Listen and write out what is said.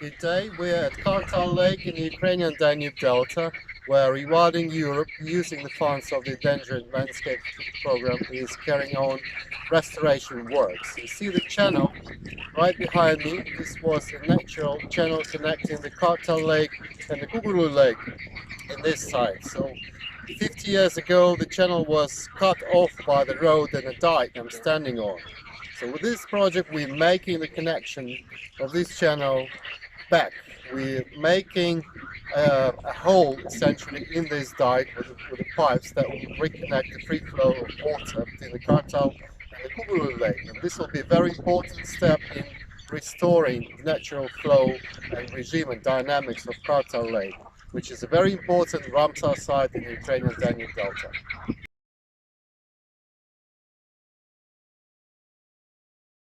Good day. We're at Kartal Lake in the Ukrainian Danube Delta, where Rewilding Europe, using the funds of the Endangered Landscape Program, is carrying on restoration works. You see the channel right behind me. This was a natural channel connecting the Kartal Lake and the Gugulu Lake in this side. So 50 years ago, the channel was cut off by the road and a dike I'm standing on. So with this project, we're making the connection of this channel back. We're making a hole essentially in this dike with the pipes that will reconnect the free flow of water between the Kartal and the Gugulu Lake. And this will be a very important step in restoring the natural flow and regime and dynamics of Kartal Lake, which is a very important Ramsar site in the Ukrainian Danube Delta.